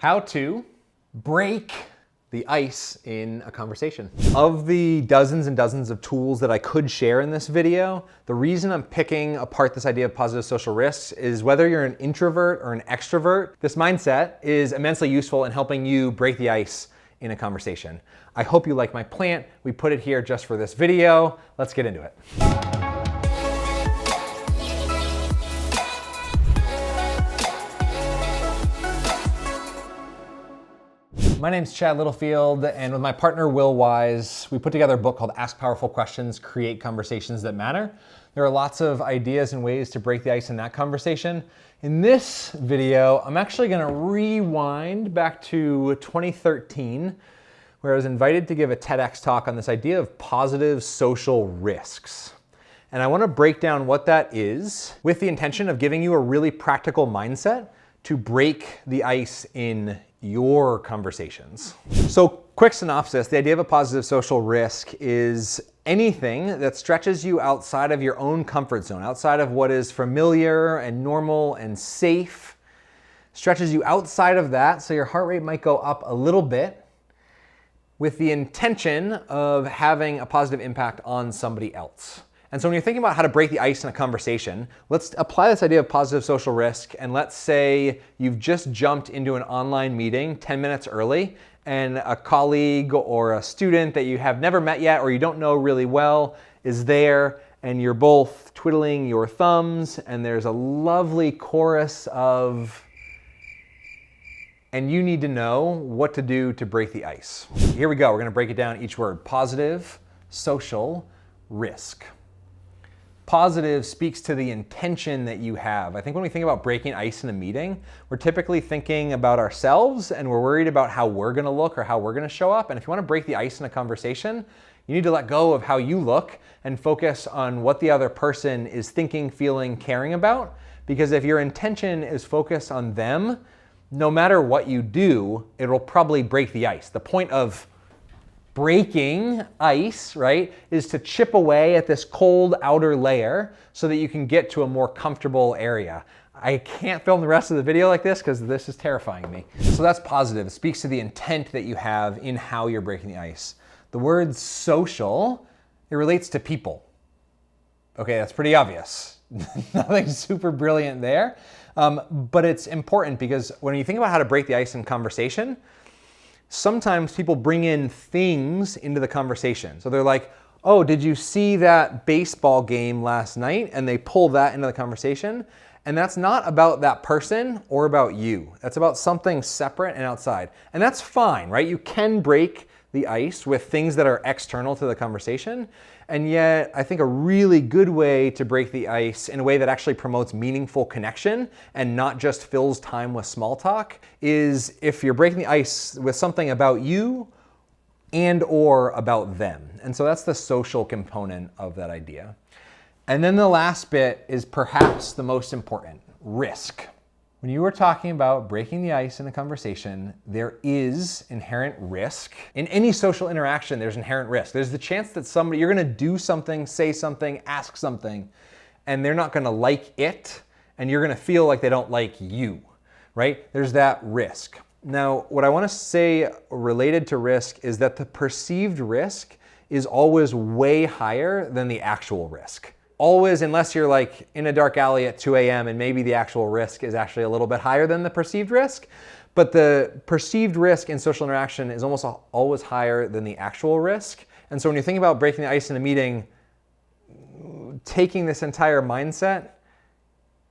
How to break the ice in a conversation. Of the dozens and dozens of tools that I could share in this video, the reason I'm picking apart this idea of positive social risks is whether you're an introvert or an extrovert, this mindset is immensely useful in helping you break the ice in a conversation. I hope you like my plant. We put it here just for this video. Let's get into it. My name's Chad Littlefield, and with my partner Will Wise, we put together a book called Ask Powerful Questions, Create Conversations That Matter. There are lots of ideas and ways to break the ice in that conversation. In this video, I'm actually gonna rewind back to 2013, where I was invited to give a TEDx talk on this idea of positive social risks. And I wanna break down what that is with the intention of giving you a really practical mindset to break the ice in your conversations. So quick synopsis, the idea of a positive social risk is anything that stretches you outside of your own comfort zone, outside of what is familiar and normal and safe, stretches you outside of that so your heart rate might go up a little bit with the intention of having a positive impact on somebody else. And so when you're thinking about how to break the ice in a conversation, let's apply this idea of positive social risk, and let's say you've just jumped into an online meeting 10 minutes early, and a colleague or a student that you have never met yet or you don't know really well is there, and you're both twiddling your thumbs, and there's a lovely chorus of, and you need to know what to do to break the ice. Here we go, we're gonna break it down each word. Positive social risk. Positive speaks to the intention that you have. I think when we think about breaking ice in a meeting, we're typically thinking about ourselves and we're worried about how we're gonna look or how we're gonna show up. And if you wanna break the ice in a conversation, you need to let go of how you look and focus on what the other person is thinking, feeling, caring about. Because if your intention is focused on them, no matter what you do, it'll probably break the ice. The point of breaking ice, right, is to chip away at this cold outer layer so that you can get to a more comfortable area. I can't film the rest of the video like this because this is terrifying me. So that's positive. It speaks to the intent that you have in how you're breaking the ice. The word social, it relates to people. Okay, that's pretty obvious. Nothing super brilliant there, but it's important because when you think about how to break the ice in conversation, sometimes people bring in things into the conversation. So they're like, oh, did you see that baseball game last night? And they pull that into the conversation. And that's not about that person or about you. That's about something separate and outside. And that's fine, right? You can break the ice with things that are external to the conversation. And yet, I think a really good way to break the ice in a way that actually promotes meaningful connection and not just fills time with small talk is if you're breaking the ice with something about you and or about them. And so that's the social component of that idea. And then the last bit is perhaps the most important, risk. When you are talking about breaking the ice in a conversation, there is inherent risk. In any social interaction, there's inherent risk. There's the chance that you're gonna do something, say something, ask something, and they're not gonna like it, and you're gonna feel like they don't like you, right? There's that risk. Now, what I wanna say related to risk is that the perceived risk is always way higher than the actual risk. Always, unless you're like in a dark alley at 2 a.m. and maybe the actual risk is actually a little bit higher than the perceived risk, but the perceived risk in social interaction is almost always higher than the actual risk. And so when you think about breaking the ice in a meeting, taking this entire mindset,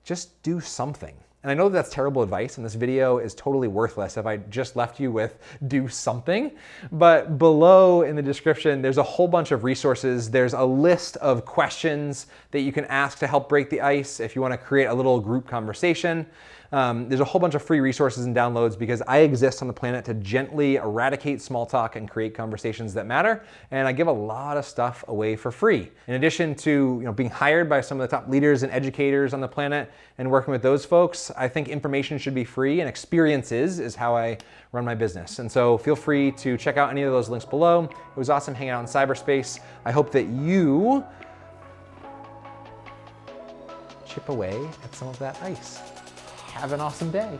just do something. And I know that's terrible advice, and this video is totally worthless if I just left you with do something. But below in the description, there's a whole bunch of resources. There's a list of questions that you can ask to help break the ice if you want to create a little group conversation. There's a whole bunch of free resources and downloads because I exist on the planet to gently eradicate small talk and create conversations that matter. And I give a lot of stuff away for free. In addition to being hired by some of the top leaders and educators on the planet and working with those folks, I think information should be free, and experiences is how I run my business. And so feel free to check out any of those links below. It was awesome hanging out in cyberspace. I hope that you chip away at some of that ice. Have an awesome day.